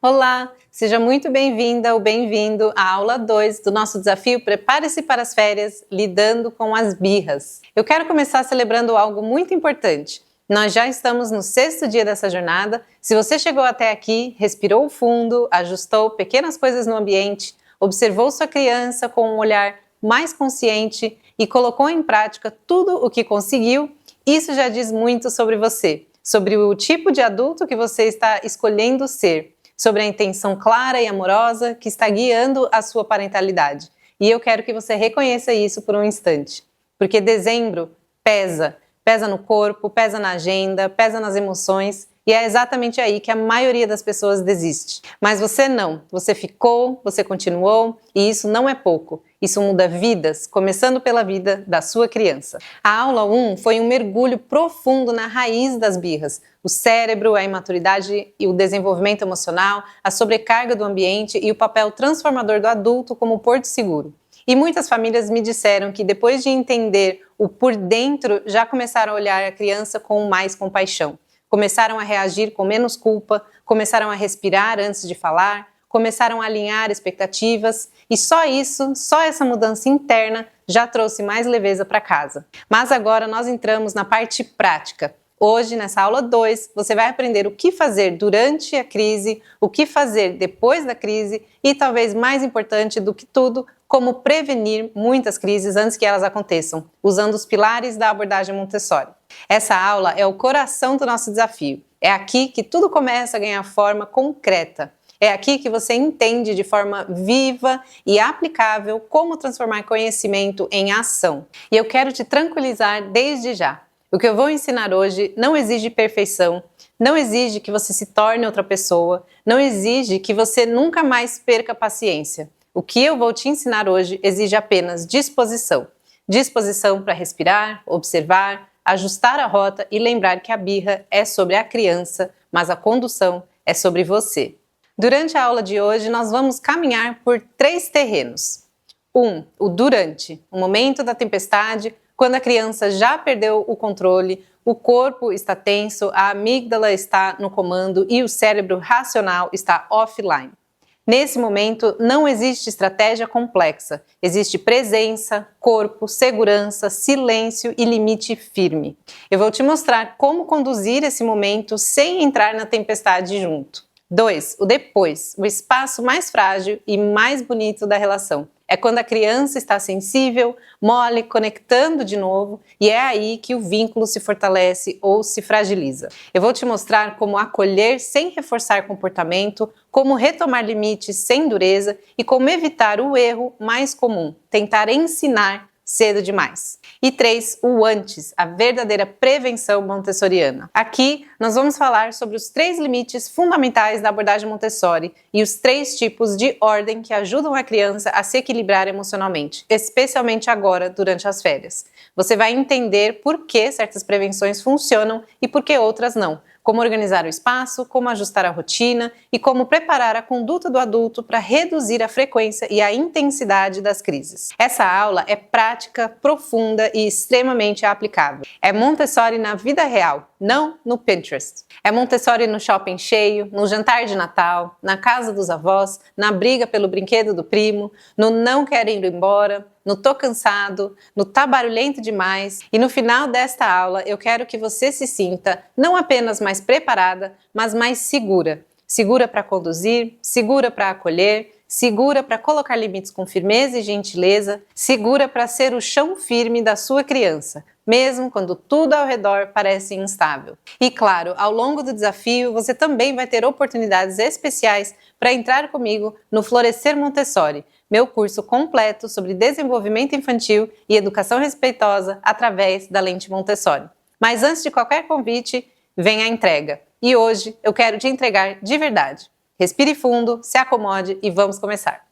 Olá, seja muito bem-vinda ou bem-vindo à aula 2 do nosso desafio Prepare-se para as Férias, lidando com as birras. Eu quero começar celebrando algo muito importante. Nós já estamos no 6º dia dessa jornada. Se você chegou até aqui, respirou fundo, ajustou pequenas coisas no ambiente, observou sua criança com um olhar mais consciente e colocou em prática tudo o que conseguiu, isso já diz muito sobre você, sobre o tipo de adulto que você está escolhendo ser, sobre a intenção clara e amorosa que está guiando a sua parentalidade. E eu quero que você reconheça isso por um instante. Porque dezembro pesa no corpo, pesa na agenda, pesa nas emoções, e é exatamente aí que a maioria das pessoas desiste. Mas você não, você ficou, você continuou, e isso não é pouco. Isso muda vidas, começando pela vida da sua criança. A aula 1 foi um mergulho profundo na raiz das birras. O cérebro, a imaturidade e o desenvolvimento emocional, a sobrecarga do ambiente e o papel transformador do adulto como porto seguro. E muitas famílias me disseram que depois de entender o por dentro, já começaram a olhar a criança com mais compaixão. Começaram a reagir com menos culpa, começaram a respirar antes de falar, começaram a alinhar expectativas e só isso, só essa mudança interna já trouxe mais leveza para casa. Mas agora nós entramos na parte prática. Hoje, nessa aula 2, você vai aprender o que fazer durante a crise, o que fazer depois da crise e, talvez mais importante do que tudo, como prevenir muitas crises antes que elas aconteçam, usando os pilares da abordagem Montessori. Essa aula é o coração do nosso desafio. É aqui que tudo começa a ganhar forma concreta. É aqui que você entende de forma viva e aplicável como transformar conhecimento em ação. E eu quero te tranquilizar desde já. O que eu vou ensinar hoje não exige perfeição, não exige que você se torne outra pessoa, não exige que você nunca mais perca a paciência. O que eu vou te ensinar hoje exige apenas disposição. Disposição para respirar, observar, ajustar a rota e lembrar que a birra é sobre a criança, mas a condução é sobre você. Durante a aula de hoje, nós vamos caminhar por 3 terrenos. 1. O durante, o momento da tempestade, quando a criança já perdeu o controle, o corpo está tenso, a amígdala está no comando e o cérebro racional está offline. Nesse momento, não existe estratégia complexa, existe presença, corpo, segurança, silêncio e limite firme. Eu vou te mostrar como conduzir esse momento sem entrar na tempestade junto. 2. O depois, o espaço mais frágil e mais bonito da relação. É quando a criança está sensível, mole, conectando de novo, e é aí que o vínculo se fortalece ou se fragiliza. Eu vou te mostrar como acolher sem reforçar comportamento, como retomar limites sem dureza e como evitar o erro mais comum, tentar ensinar cedo demais. E 3, o antes, a verdadeira prevenção montessoriana. Aqui nós vamos falar sobre os 3 limites fundamentais da abordagem Montessori e os 3 tipos de ordem que ajudam a criança a se equilibrar emocionalmente, especialmente agora, durante as férias. Você vai entender por que certas prevenções funcionam e por que outras não. Como organizar o espaço, como ajustar a rotina e como preparar a conduta do adulto para reduzir a frequência e a intensidade das crises. Essa aula é prática, profunda e extremamente aplicável. É Montessori na vida real, não no Pinterest. É Montessori no shopping cheio, no jantar de Natal, na casa dos avós, na briga pelo brinquedo do primo, no não quero ir embora, no tô cansado, no tá barulhento demais. E no final desta aula eu quero que você se sinta não apenas mais preparada, mas mais segura. Segura para conduzir, segura para acolher, segura para colocar limites com firmeza e gentileza, segura para ser o chão firme da sua criança, mesmo quando tudo ao redor parece instável. E claro, ao longo do desafio, você também vai ter oportunidades especiais para entrar comigo no Florescer Montessori, meu curso completo sobre desenvolvimento infantil e educação respeitosa através da lente Montessori. Mas antes de qualquer convite, vem a entrega. E hoje eu quero te entregar de verdade. Respire fundo, se acomode e vamos começar.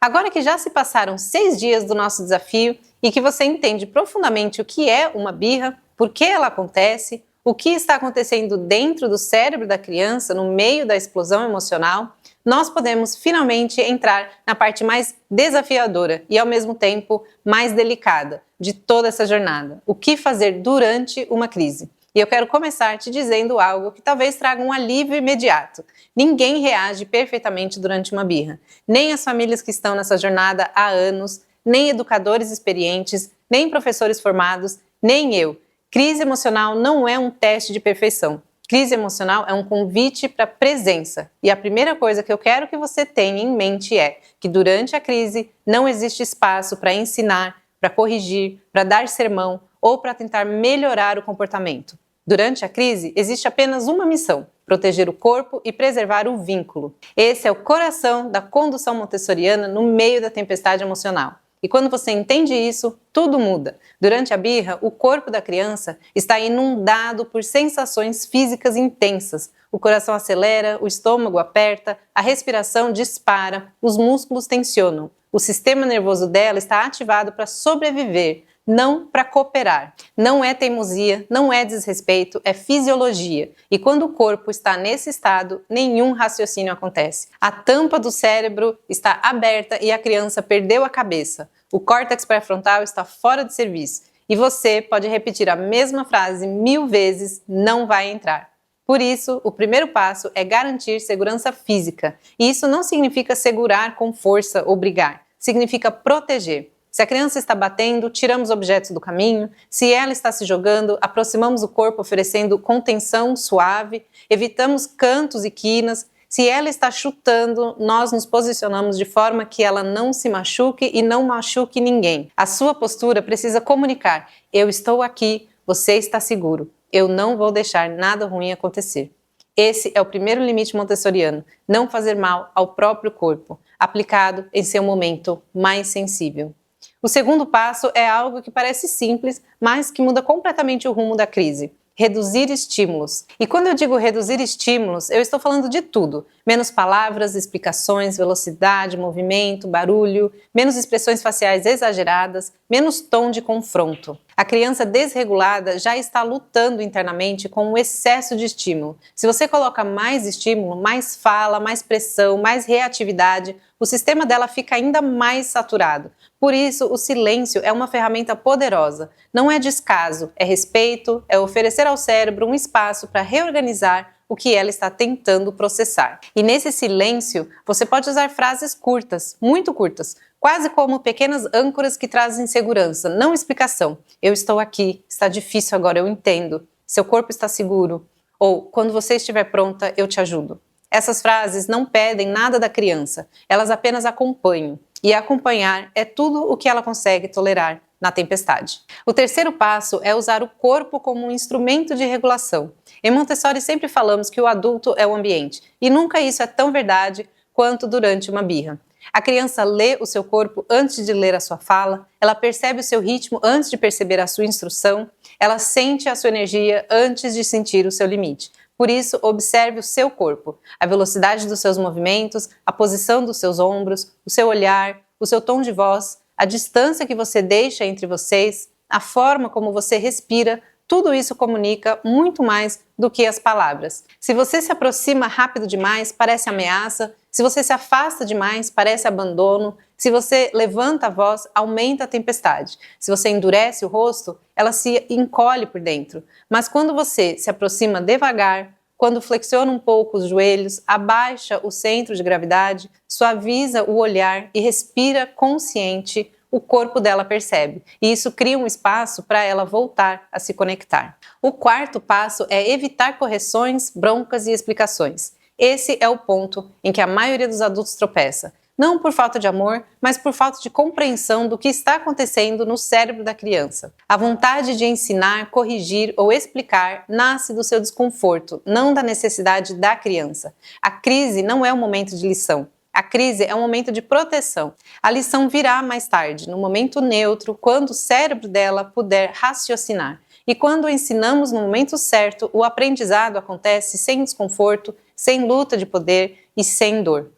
Agora que já se passaram 6 dias do nosso desafio e que você entende profundamente o que é uma birra, por que ela acontece, o que está acontecendo dentro do cérebro da criança no meio da explosão emocional, nós podemos finalmente entrar na parte mais desafiadora e ao mesmo tempo mais delicada de toda essa jornada. O que fazer durante uma crise? E eu quero começar te dizendo algo que talvez traga um alívio imediato. Ninguém reage perfeitamente durante uma birra. Nem as famílias que estão nessa jornada há anos, nem educadores experientes, nem professores formados, nem eu. Crise emocional não é um teste de perfeição. Crise emocional é um convite para presença. E a primeira coisa que eu quero que você tenha em mente é que durante a crise não existe espaço para ensinar, para corrigir, para dar sermão ou para tentar melhorar o comportamento. Durante a crise existe apenas uma missão: proteger o corpo e preservar o vínculo. Esse é o coração da condução montessoriana no meio da tempestade emocional. E quando você entende isso, tudo muda. Durante a birra, o corpo da criança está inundado por sensações físicas intensas. O coração acelera, o estômago aperta, a respiração dispara, os músculos tensionam. O sistema nervoso dela está ativado para sobreviver, não para cooperar. Não é teimosia, não é desrespeito, é fisiologia. E quando o corpo está nesse estado, nenhum raciocínio acontece. A tampa do cérebro está aberta e a criança perdeu a cabeça. O córtex pré-frontal está fora de serviço. E você pode repetir a mesma frase 1000 vezes, não vai entrar. Por isso, o primeiro passo é garantir segurança física. E isso não significa segurar com força ou brigar. Significa proteger. Se a criança está batendo, tiramos objetos do caminho. Se ela está se jogando, aproximamos o corpo oferecendo contenção suave. Evitamos cantos e quinas. Se ela está chutando, nós nos posicionamos de forma que ela não se machuque e não machuque ninguém. A sua postura precisa comunicar: eu estou aqui, você está seguro. Eu não vou deixar nada ruim acontecer. Esse é o primeiro limite montessoriano: não fazer mal ao próprio corpo, aplicado em seu momento mais sensível. O segundo passo é algo que parece simples, mas que muda completamente o rumo da crise: reduzir estímulos. E quando eu digo reduzir estímulos, eu estou falando de tudo: menos palavras, explicações, velocidade, movimento, barulho, menos expressões faciais exageradas, menos tom de confronto. A criança desregulada já está lutando internamente com o excesso de estímulo. Se você coloca mais estímulo, mais fala, mais pressão, mais reatividade, o sistema dela fica ainda mais saturado. Por isso, o silêncio é uma ferramenta poderosa. Não é descaso, é respeito, é oferecer ao cérebro um espaço para reorganizar o que ela está tentando processar. E nesse silêncio, você pode usar frases curtas, muito curtas, quase como pequenas âncoras que trazem segurança, não explicação. Eu estou aqui, está difícil agora, eu entendo. Seu corpo está seguro. Ou, quando você estiver pronta, eu te ajudo. Essas frases não pedem nada da criança, elas apenas acompanham. E acompanhar é tudo o que ela consegue tolerar na tempestade. O terceiro passo é usar o corpo como um instrumento de regulação. Em Montessori sempre falamos que o adulto é o ambiente, e nunca isso é tão verdade quanto durante uma birra. A criança lê o seu corpo antes de ler a sua fala, ela percebe o seu ritmo antes de perceber a sua instrução, ela sente a sua energia antes de sentir o seu limite. Por isso, observe o seu corpo, a velocidade dos seus movimentos, a posição dos seus ombros, o seu olhar, o seu tom de voz, a distância que você deixa entre vocês, a forma como você respira. Tudo isso comunica muito mais do que as palavras. Se você se aproxima rápido demais, parece ameaça. Se você se afasta demais, parece abandono. Se você levanta a voz, aumenta a tempestade. Se você endurece o rosto, ela se encolhe por dentro. Mas quando você se aproxima devagar, quando flexiona um pouco os joelhos, abaixa o centro de gravidade, suaviza o olhar e respira consciente, o corpo dela percebe. E isso cria um espaço para ela voltar a se conectar. O quarto passo é evitar correções, broncas e explicações. Esse é o ponto em que a maioria dos adultos tropeça. Não por falta de amor, mas por falta de compreensão do que está acontecendo no cérebro da criança. A vontade de ensinar, corrigir ou explicar nasce do seu desconforto, não da necessidade da criança. A crise não é um momento de lição. A crise é um momento de proteção. A lição virá mais tarde, no momento neutro, quando o cérebro dela puder raciocinar. E quando ensinamos no momento certo, o aprendizado acontece sem desconforto, sem luta de poder e sem dor.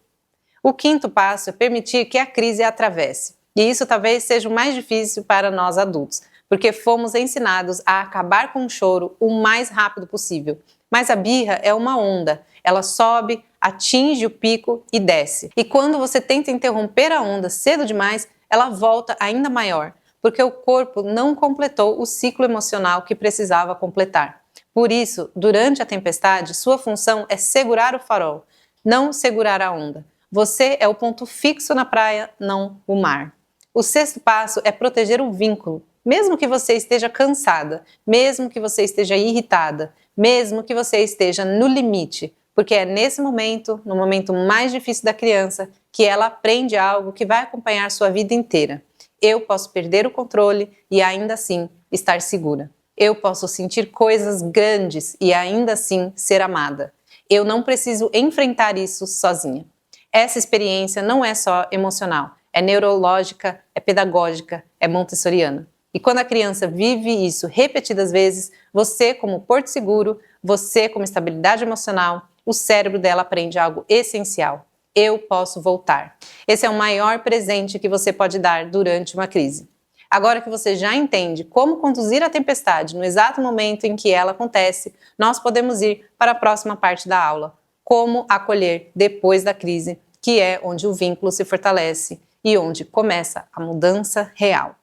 O quinto passo é permitir que a crise a atravesse. E isso talvez seja o mais difícil para nós adultos, porque fomos ensinados a acabar com o choro o mais rápido possível. Mas a birra é uma onda, ela sobe, atinge o pico e desce. E quando você tenta interromper a onda cedo demais, ela volta ainda maior, porque o corpo não completou o ciclo emocional que precisava completar. Por isso, durante a tempestade, sua função é segurar o farol, não segurar a onda. Você é o ponto fixo na praia, não o mar. O sexto passo é proteger o vínculo. Mesmo que você esteja cansada, mesmo que você esteja irritada, mesmo que você esteja no limite, porque é nesse momento, no momento mais difícil da criança, que ela aprende algo que vai acompanhar sua vida inteira. Eu posso perder o controle e ainda assim estar segura. Eu posso sentir coisas grandes e ainda assim ser amada. Eu não preciso enfrentar isso sozinha. Essa experiência não é só emocional, é neurológica, é pedagógica, é montessoriana. E quando a criança vive isso repetidas vezes, você como porto seguro, você como estabilidade emocional, o cérebro dela aprende algo essencial. Eu posso voltar. Esse é o maior presente que você pode dar durante uma crise. Agora que você já entende como conduzir a tempestade no exato momento em que ela acontece, nós podemos ir para a próxima parte da aula. Como acolher depois da crise, que é onde o vínculo se fortalece e onde começa a mudança real.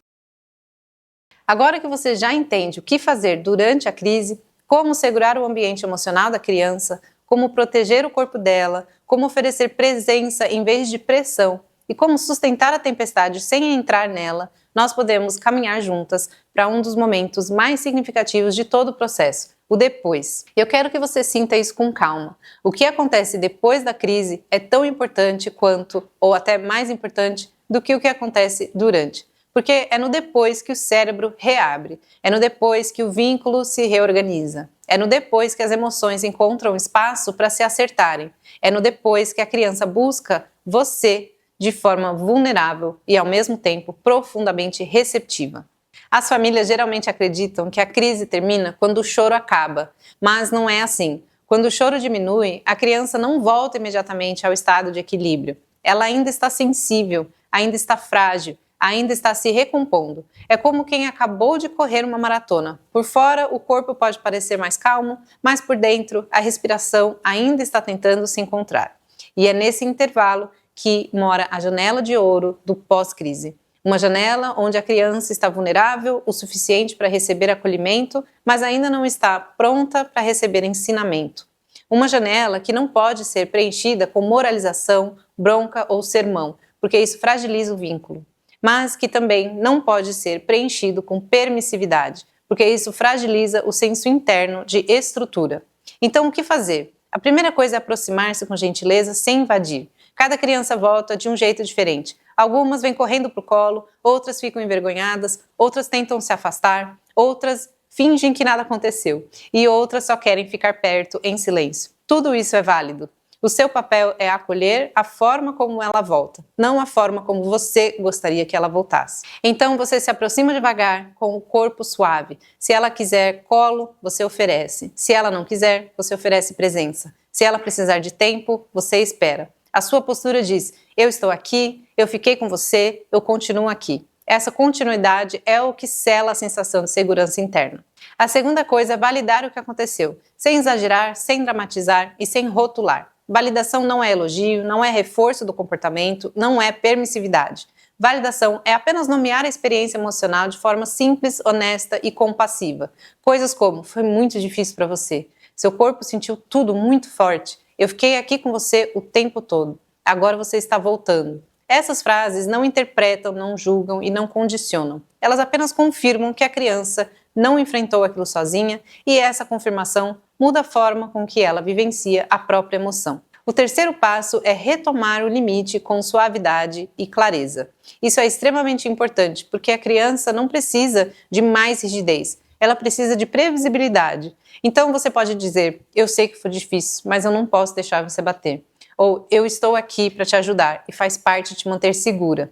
Agora que você já entende o que fazer durante a crise, como segurar o ambiente emocional da criança, como proteger o corpo dela, como oferecer presença em vez de pressão e como sustentar a tempestade sem entrar nela, nós podemos caminhar juntas para um dos momentos mais significativos de todo o processo, o depois. Eu quero que você sinta isso com calma. O que acontece depois da crise é tão importante quanto, ou até mais importante, do que o que acontece durante. Porque é no depois que o cérebro reabre, é no depois que o vínculo se reorganiza, é no depois que as emoções encontram espaço para se acertarem, é no depois que a criança busca você de forma vulnerável e, ao mesmo tempo, profundamente receptiva. As famílias geralmente acreditam que a crise termina quando o choro acaba, mas não é assim. Quando o choro diminui, a criança não volta imediatamente ao estado de equilíbrio. Ela ainda está sensível, ainda está frágil, ainda está se recompondo. É como quem acabou de correr uma maratona. Por fora, o corpo pode parecer mais calmo, mas por dentro, a respiração ainda está tentando se encontrar. E é nesse intervalo que mora a janela de ouro do pós-crise. Uma janela onde a criança está vulnerável o suficiente para receber acolhimento, mas ainda não está pronta para receber ensinamento. Uma janela que não pode ser preenchida com moralização, bronca ou sermão, porque isso fragiliza o vínculo. Mas que também não pode ser preenchido com permissividade, porque isso fragiliza o senso interno de estrutura. Então, o que fazer? A primeira coisa é aproximar-se com gentileza sem invadir. Cada criança volta de um jeito diferente. Algumas vêm correndo para o colo, outras ficam envergonhadas, outras tentam se afastar, outras fingem que nada aconteceu e outras só querem ficar perto em silêncio. Tudo isso é válido. O seu papel é acolher a forma como ela volta, não a forma como você gostaria que ela voltasse. Então você se aproxima devagar, com o corpo suave. Se ela quiser colo, você oferece. Se ela não quiser, você oferece presença. Se ela precisar de tempo, você espera. A sua postura diz: eu estou aqui, eu fiquei com você, eu continuo aqui. Essa continuidade é o que sela a sensação de segurança interna. A segunda coisa é validar o que aconteceu, sem exagerar, sem dramatizar e sem rotular. Validação não é elogio, não é reforço do comportamento, não é permissividade. Validação é apenas nomear a experiência emocional de forma simples, honesta e compassiva. Coisas como: foi muito difícil para você, seu corpo sentiu tudo muito forte, eu fiquei aqui com você o tempo todo, agora você está voltando. Essas frases não interpretam, não julgam e não condicionam. Elas apenas confirmam que a criança não enfrentou aquilo sozinha e essa confirmação muda a forma com que ela vivencia a própria emoção. O terceiro passo é retomar o limite com suavidade e clareza. Isso é extremamente importante porque a criança não precisa de mais rigidez, ela precisa de previsibilidade. Então você pode dizer: eu sei que foi difícil, mas eu não posso deixar você bater. Ou eu estou aqui para te ajudar e faz parte de te manter segura.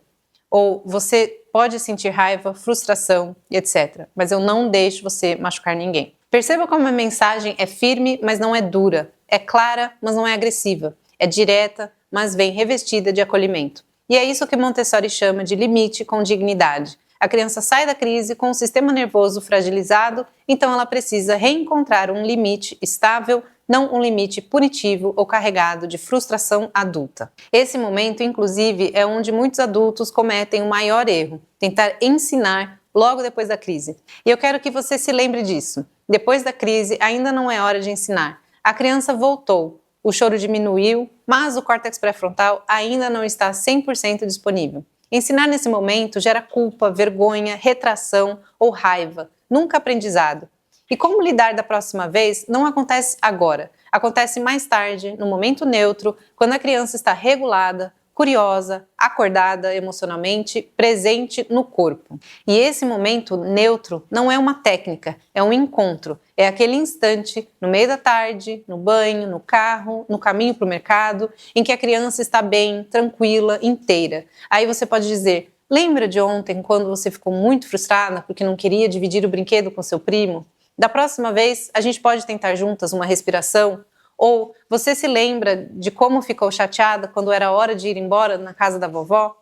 Ou você pode sentir raiva, frustração, etc. Mas eu não deixo você machucar ninguém. Perceba como a mensagem é firme, mas não é dura. É clara, mas não é agressiva. É direta, mas vem revestida de acolhimento. E é isso que Montessori chama de limite com dignidade. A criança sai da crise com o sistema nervoso fragilizado, então ela precisa reencontrar um limite estável, não um limite punitivo ou carregado de frustração adulta. Esse momento, inclusive, é onde muitos adultos cometem o maior erro: tentar ensinar logo depois da crise. E eu quero que você se lembre disso. Depois da crise, ainda não é hora de ensinar. A criança voltou, o choro diminuiu, mas o córtex pré-frontal ainda não está 100% disponível. Ensinar nesse momento gera culpa, vergonha, retração ou raiva, nunca aprendizado. E como lidar da próxima vez não acontece agora, acontece mais tarde, no momento neutro, quando a criança está regulada, curiosa, acordada emocionalmente, presente no corpo. E esse momento neutro não é uma técnica, é um encontro. É aquele instante, no meio da tarde, no banho, no carro, no caminho para o mercado, em que a criança está bem, tranquila, inteira. Aí você pode dizer: lembra de ontem quando você ficou muito frustrada porque não queria dividir o brinquedo com seu primo? Da próxima vez, a gente pode tentar juntas uma respiração? Ou você se lembra de como ficou chateada quando era hora de ir embora na casa da vovó?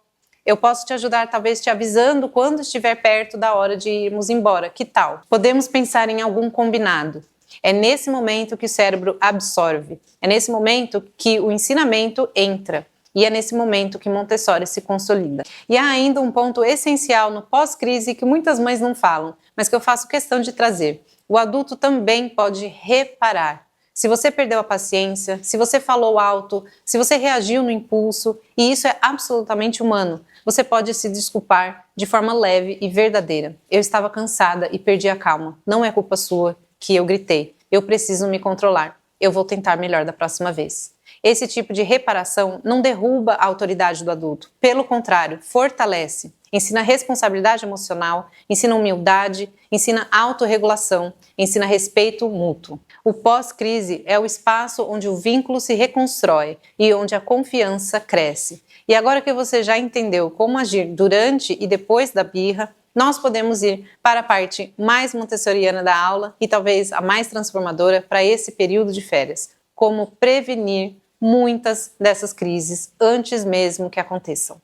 Eu posso te ajudar, talvez te avisando quando estiver perto da hora de irmos embora. Que tal? Podemos pensar em algum combinado. É nesse momento que o cérebro absorve. É nesse momento que o ensinamento entra. E é nesse momento que Montessori se consolida. E há ainda um ponto essencial no pós-crise que muitas mães não falam, mas que eu faço questão de trazer. O adulto também pode reparar. Se você perdeu a paciência, se você falou alto, se você reagiu no impulso, e isso é absolutamente humano, você pode se desculpar de forma leve e verdadeira. Eu estava cansada e perdi a calma. Não é culpa sua que eu gritei. Eu preciso me controlar. Eu vou tentar melhor da próxima vez. Esse tipo de reparação não derruba a autoridade do adulto. Pelo contrário, fortalece. Ensina responsabilidade emocional, ensina humildade, ensina autorregulação, ensina respeito mútuo. O pós-crise é o espaço onde o vínculo se reconstrói e onde a confiança cresce. E agora que você já entendeu como agir durante e depois da birra, nós podemos ir para a parte mais montessoriana da aula e talvez a mais transformadora para esse período de férias. Como prevenir muitas dessas crises antes mesmo que aconteçam.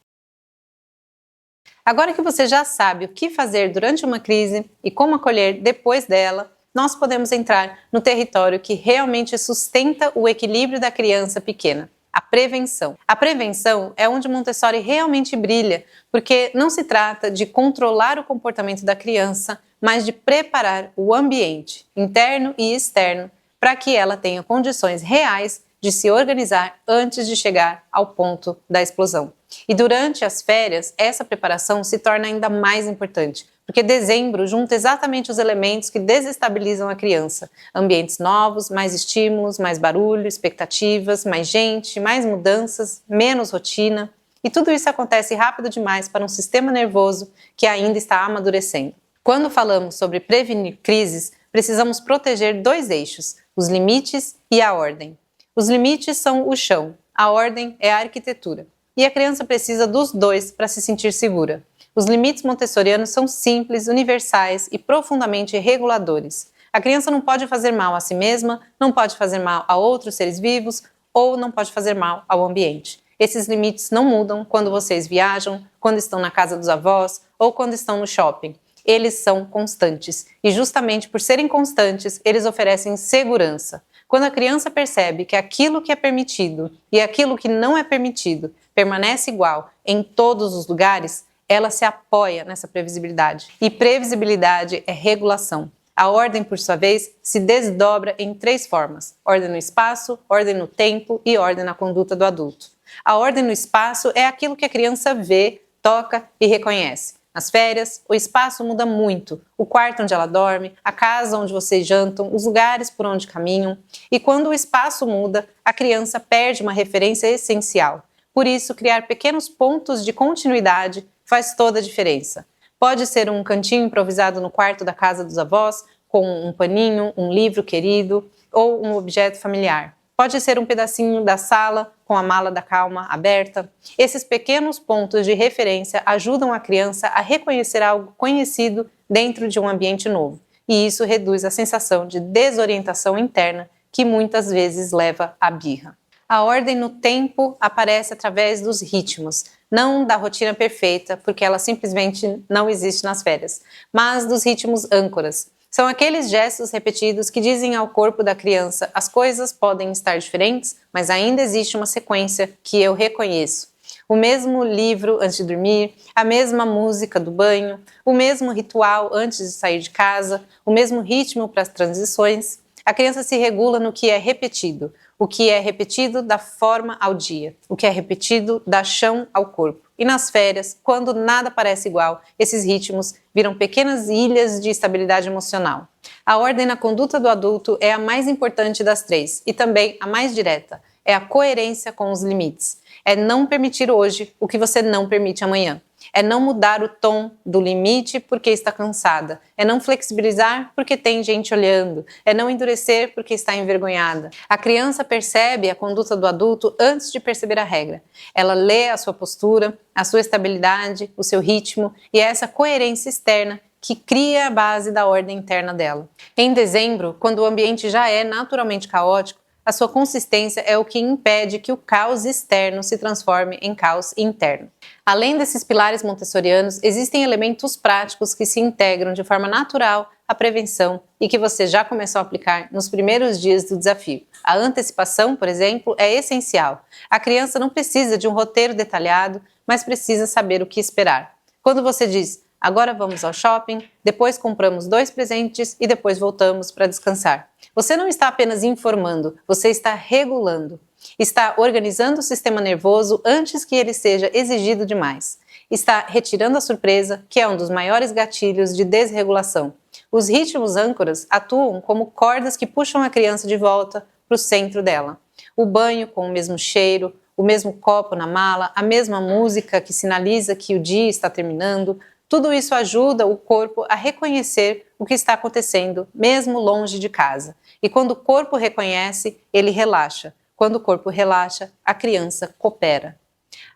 Agora que você já sabe o que fazer durante uma crise e como acolher depois dela, nós podemos entrar no território que realmente sustenta o equilíbrio da criança pequena, a prevenção. A prevenção é onde Montessori realmente brilha, porque não se trata de controlar o comportamento da criança, mas de preparar o ambiente, interno e externo, para que ela tenha condições reais de se organizar antes de chegar ao ponto da explosão. E durante as férias, essa preparação se torna ainda mais importante, porque dezembro junta exatamente os elementos que desestabilizam a criança. Ambientes novos, mais estímulos, mais barulho, expectativas, mais gente, mais mudanças, menos rotina. E tudo isso acontece rápido demais para um sistema nervoso que ainda está amadurecendo. Quando falamos sobre prevenir crises, precisamos proteger dois eixos, os limites e a ordem. Os limites são o chão, a ordem é a arquitetura. E a criança precisa dos dois para se sentir segura. Os limites montessorianos são simples, universais e profundamente reguladores. A criança não pode fazer mal a si mesma, não pode fazer mal a outros seres vivos ou não pode fazer mal ao ambiente. Esses limites não mudam quando vocês viajam, quando estão na casa dos avós ou quando estão no shopping. Eles são constantes e justamente por serem constantes, eles oferecem segurança. Quando a criança percebe que aquilo que é permitido e aquilo que não é permitido permanece igual em todos os lugares, ela se apoia nessa previsibilidade. E previsibilidade é regulação. A ordem, por sua vez, se desdobra em três formas: ordem no espaço, ordem no tempo e ordem na conduta do adulto. A ordem no espaço é aquilo que a criança vê, toca e reconhece. Nas férias, o espaço muda muito. O quarto onde ela dorme, a casa onde vocês jantam, os lugares por onde caminham. E quando o espaço muda, a criança perde uma referência essencial. Por isso, criar pequenos pontos de continuidade faz toda a diferença. Pode ser um cantinho improvisado no quarto da casa dos avós, com um paninho, um livro querido ou um objeto familiar. Pode ser um pedacinho da sala com a mala da calma aberta. Esses pequenos pontos de referência ajudam a criança a reconhecer algo conhecido dentro de um ambiente novo. E isso reduz a sensação de desorientação interna que muitas vezes leva à birra. A ordem no tempo aparece através dos ritmos, não da rotina perfeita, porque ela simplesmente não existe nas férias, mas dos ritmos âncoras. São aqueles gestos repetidos que dizem ao corpo da criança: as coisas podem estar diferentes, mas ainda existe uma sequência que eu reconheço. O mesmo livro antes de dormir, a mesma música do banho, o mesmo ritual antes de sair de casa, o mesmo ritmo para as transições. A criança se regula no que é repetido, o que é repetido dá forma ao dia, o que é repetido dá chão ao corpo. E nas férias, quando nada parece igual, esses ritmos viram pequenas ilhas de estabilidade emocional. A ordem na conduta do adulto é a mais importante das três e também a mais direta. É a coerência com os limites. É não permitir hoje o que você não permite amanhã. É não mudar o tom do limite porque está cansada. É não flexibilizar porque tem gente olhando. É não endurecer porque está envergonhada. A criança percebe a conduta do adulto antes de perceber a regra. Ela lê a sua postura, a sua estabilidade, o seu ritmo e é essa coerência externa que cria a base da ordem interna dela. Em dezembro, quando o ambiente já é naturalmente caótico, a sua consistência é o que impede que o caos externo se transforme em caos interno. Além desses pilares montessorianos, existem elementos práticos que se integram de forma natural à prevenção e que você já começou a aplicar nos primeiros dias do desafio. A antecipação, por exemplo, é essencial. A criança não precisa de um roteiro detalhado, mas precisa saber o que esperar. Quando você diz, agora vamos ao shopping, depois compramos 2 presentes e depois voltamos para descansar. Você não está apenas informando, você está regulando. Está organizando o sistema nervoso antes que ele seja exigido demais. Está retirando a surpresa, que é um dos maiores gatilhos de desregulação. Os ritmos âncoras atuam como cordas que puxam a criança de volta para o centro dela. O banho com o mesmo cheiro, o mesmo copo na mala, a mesma música que sinaliza que o dia está terminando, tudo isso ajuda o corpo a reconhecer o que está acontecendo, mesmo longe de casa. E quando o corpo reconhece, ele relaxa. Quando o corpo relaxa, a criança coopera.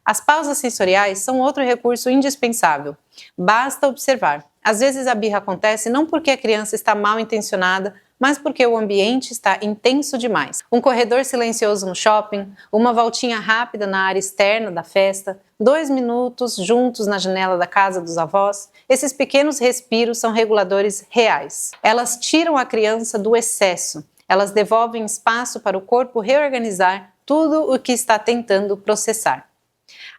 As pausas sensoriais são outro recurso indispensável. Basta observar. Às vezes a birra acontece não porque a criança está mal intencionada, mas porque o ambiente está intenso demais. Um corredor silencioso no shopping, uma voltinha rápida na área externa da festa, 2 minutos juntos na janela da casa dos avós, esses pequenos respiros são reguladores reais. Elas tiram a criança do excesso, elas devolvem espaço para o corpo reorganizar tudo o que está tentando processar.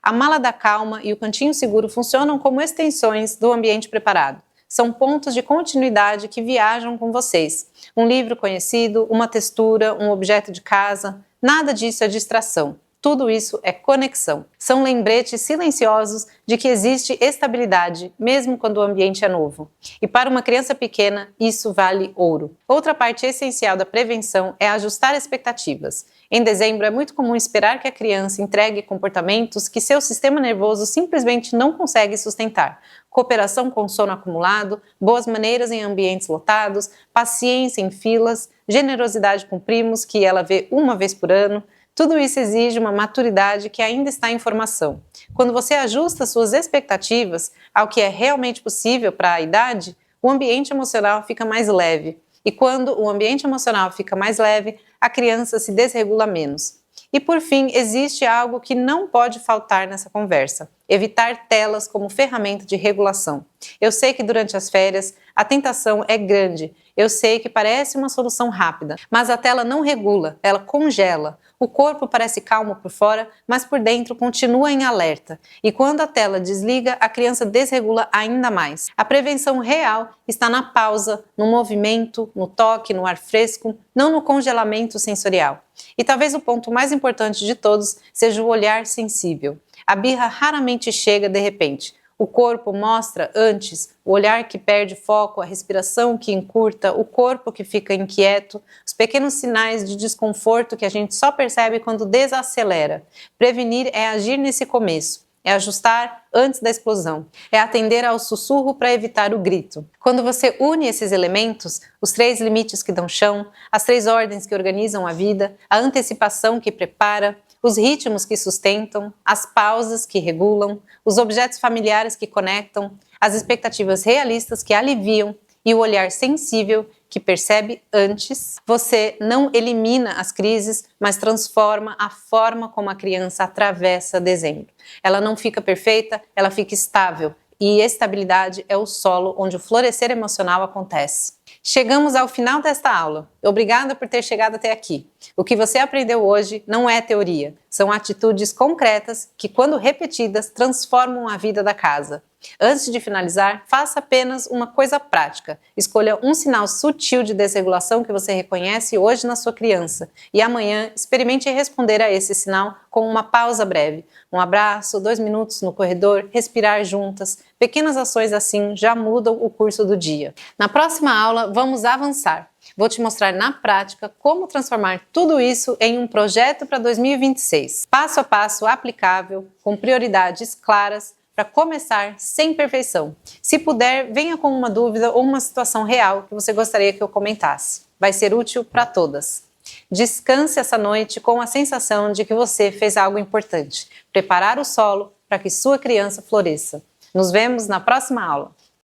A mala da calma e o cantinho seguro funcionam como extensões do ambiente preparado. São pontos de continuidade que viajam com vocês. Um livro conhecido, uma textura, um objeto de casa, nada disso é distração. Tudo isso é conexão. São lembretes silenciosos de que existe estabilidade, mesmo quando o ambiente é novo. E para uma criança pequena, isso vale ouro. Outra parte essencial da prevenção é ajustar expectativas. Em dezembro, é muito comum esperar que a criança entregue comportamentos que seu sistema nervoso simplesmente não consegue sustentar. Cooperação com sono acumulado, boas maneiras em ambientes lotados, paciência em filas, generosidade com primos que ela vê uma vez por ano. Tudo isso exige uma maturidade que ainda está em formação. Quando você ajusta suas expectativas ao que é realmente possível para a idade, o ambiente emocional fica mais leve. E quando o ambiente emocional fica mais leve, a criança se desregula menos. E por fim, existe algo que não pode faltar nessa conversa: evitar telas como ferramenta de regulação. Eu sei que durante as férias a tentação é grande, eu sei que parece uma solução rápida, mas a tela não regula, ela congela. O corpo parece calmo por fora, mas por dentro continua em alerta. E quando a tela desliga, a criança desregula ainda mais. A prevenção real está na pausa, no movimento, no toque, no ar fresco, não no congelamento sensorial. E talvez o ponto mais importante de todos seja o olhar sensível. A birra raramente chega de repente. O corpo mostra antes o olhar que perde foco, a respiração que encurta, o corpo que fica inquieto, os pequenos sinais de desconforto que a gente só percebe quando desacelera. Prevenir é agir nesse começo, é ajustar antes da explosão, é atender ao sussurro para evitar o grito. Quando você une esses elementos, os 3 limites que dão chão, as 3 ordens que organizam a vida, a antecipação que prepara, os ritmos que sustentam, as pausas que regulam, os objetos familiares que conectam, as expectativas realistas que aliviam e o olhar sensível que percebe antes, você não elimina as crises, mas transforma a forma como a criança atravessa dezembro. Ela não fica perfeita, ela fica estável, e estabilidade é o solo onde o florescer emocional acontece. Chegamos ao final desta aula. Obrigada por ter chegado até aqui. O que você aprendeu hoje não é teoria, são atitudes concretas que, quando repetidas, transformam a vida da casa. Antes de finalizar, faça apenas uma coisa prática. Escolha um sinal sutil de desregulação que você reconhece hoje na sua criança e amanhã experimente responder a esse sinal com uma pausa breve. Um abraço, 2 minutos no corredor, respirar juntas. Pequenas ações assim já mudam o curso do dia. Na próxima aula, vamos avançar. Vou te mostrar na prática como transformar tudo isso em um projeto para 2026. Passo a passo aplicável, com prioridades claras, para começar sem perfeição. Se puder, venha com uma dúvida ou uma situação real que você gostaria que eu comentasse. Vai ser útil para todas. Descanse essa noite com a sensação de que você fez algo importante. Preparar o solo para que sua criança floresça. Nos vemos na próxima aula.